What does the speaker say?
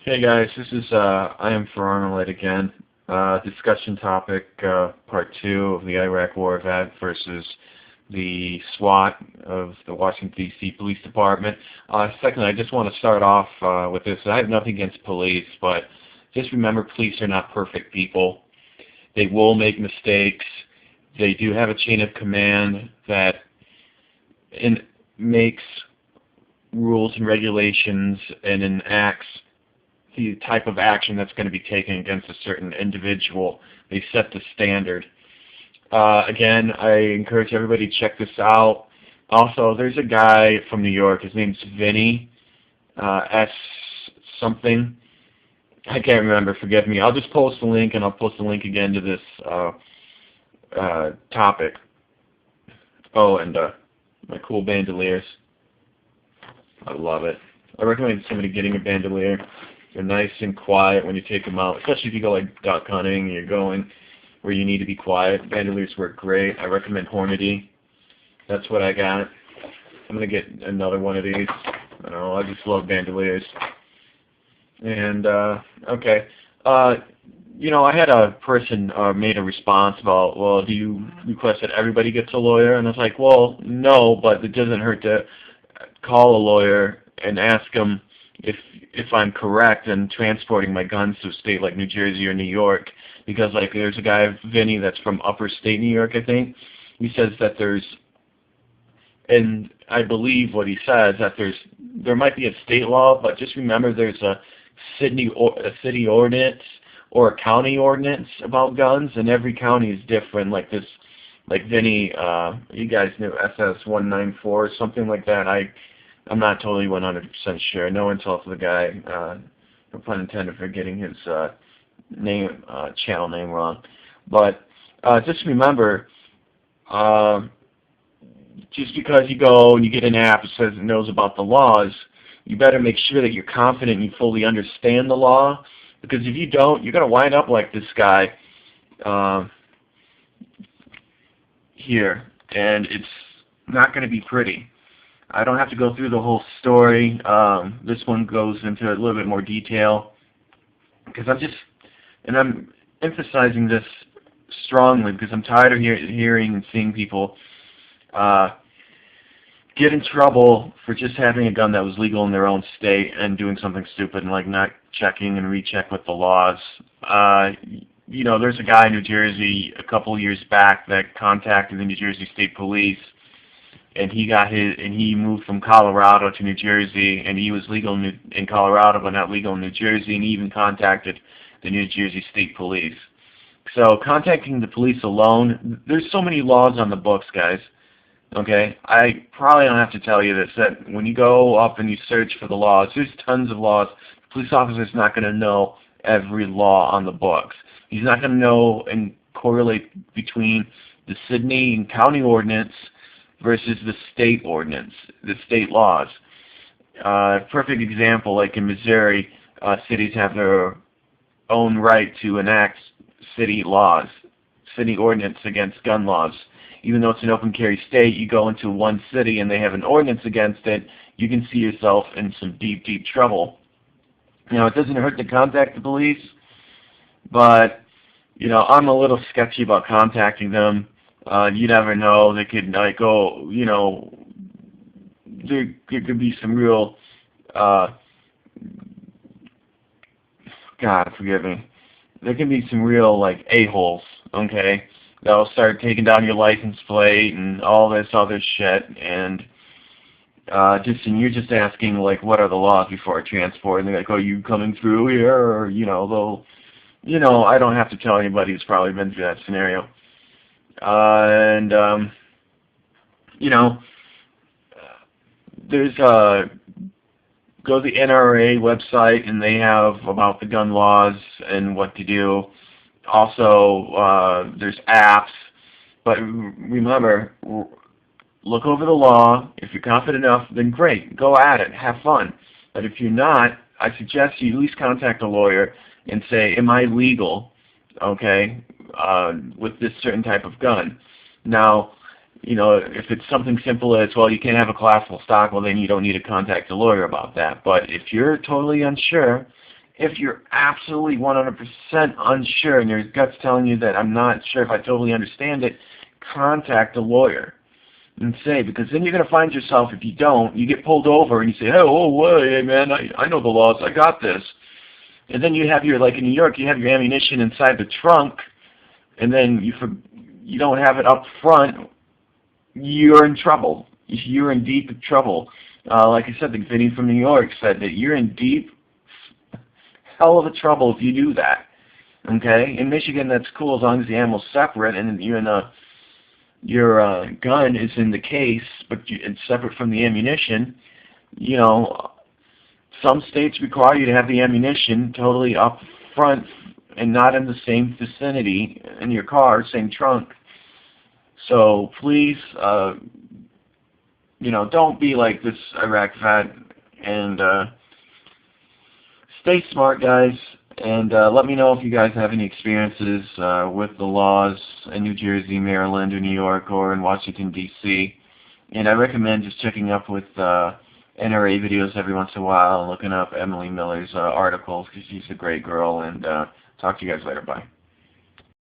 Hey guys, this is I am for Arnold again. Discussion topic part 2 of the Iraq War vet versus the SWAT of the Washington D.C. Police Department. Secondly, I just want to start off with this. I have nothing against police, but just remember police are not perfect people. They will make mistakes. They do have a chain of command that makes rules and regulations and enacts the type of action that's going to be taken against a certain individual. They set the standard. Again, I encourage everybody to check this out. Also, there's a guy from New York. His name's Vinny, S something. I can't remember. Forgive me. I'll just post the link, and I'll post the link again to this topic. Oh, and my cool bandoliers. I love it. I recommend somebody getting a bandolier. They're nice and quiet when you take them out, especially if you go like duck hunting and you're going where you need to be quiet. Bandoliers work great. I recommend Hornady. That's what I got. I'm going to get another one of these. I don't know, I just love bandoliers. And, okay. You know, I had a person made a response about, well, do you request that everybody gets a lawyer? And I was like, well, no, but it doesn't hurt to call a lawyer and ask him if I'm correct in transporting my guns to a state like New Jersey or New York, because like there's a guy, Vinny, that's from upper state New York, I think. He says that and I believe what he says, that there might be a state law, but just remember there's a city ordinance or a county ordinance about guns, and every county is different. Like this, like Vinny, you guys knew SS-194 or something like that. I'm not totally 100% sure. No insult to the guy. No pun intended for getting his channel name wrong. But just remember, just because you go and you get an app that says it knows about the laws, you better make sure that you're confident and you fully understand the law. Because if you don't, you're going to wind up like this guy here, and it's not going to be pretty. I don't have to go through the whole story. This one goes into a little bit more detail because I'm emphasizing this strongly because I'm tired of hearing and seeing people get in trouble for just having a gun that was legal in their own state and doing something stupid and like not checking and recheck with the laws. You know, there's a guy in New Jersey a couple years back that contacted the New Jersey State Police. And he moved from Colorado to New Jersey, and he was legal in Colorado but not legal in New Jersey, and he even contacted the New Jersey State Police. So contacting the police alone, there's so many laws on the books, guys. Okay? I probably don't have to tell you this, that when you go up and you search for the laws, there's tons of laws. The police officer's not going to know every law on the books. He's not going to know and correlate between the Sydney and county ordinance versus the state ordinance, the state laws. Perfect example, like in Missouri, cities have their own right to enact city laws, city ordinance against gun laws. Even though it's an open carry state, you go into one city and they have an ordinance against it, you can see yourself in some deep, deep trouble. You know, it doesn't hurt to contact the police, but, you know, I'm a little sketchy about contacting them. You never know. They could like go, you know, there could be some real, God forgive me, there can be some real like a-holes, okay? They'll start taking down your license plate and all this other shit, and you're just asking like, what are the laws before I transport? And they're like, oh, you coming through here? Or you know, I don't have to tell anybody who's probably been through that scenario. You know, there's go to the NRA website and they have about the gun laws and what to do. Also, there's apps, but remember, look over the law. If you're confident enough, then great, go at it, have fun. But if you're not, I suggest you at least contact a lawyer and say, am I legal, okay, with this certain type of gun? Now, you know, if it's something simple as, well, you can't have a collapsible stock, well, then you don't need to contact a lawyer about that. But if you're totally unsure If you're absolutely 100% unsure and your gut's telling you that I'm not sure if I totally understand it, contact a lawyer and say, because then you're going to find yourself, if you don't, you get pulled over and you say, hey man, I know the laws, I got this. And then you have your, like in New York, you have your ammunition inside the trunk, and then you don't have it up front, you're in trouble. You're in deep trouble. Like I said, the video from New York said that you're in deep hell of a trouble if you do that. Okay? In Michigan, that's cool as long as the ammo's separate and your gun is in the case, but it's separate from the ammunition. You know, some states require you to have the ammunition totally up front and not in the same vicinity in your car, same trunk. So please, don't be like this Iraq vet, and stay smart, guys. And let me know if you guys have any experiences with the laws in New Jersey, Maryland, or New York, or in Washington, D.C. And I recommend just checking up with NRA videos every once in a while and looking up Emily Miller's articles, because she's a great girl. And talk to you guys later. Bye.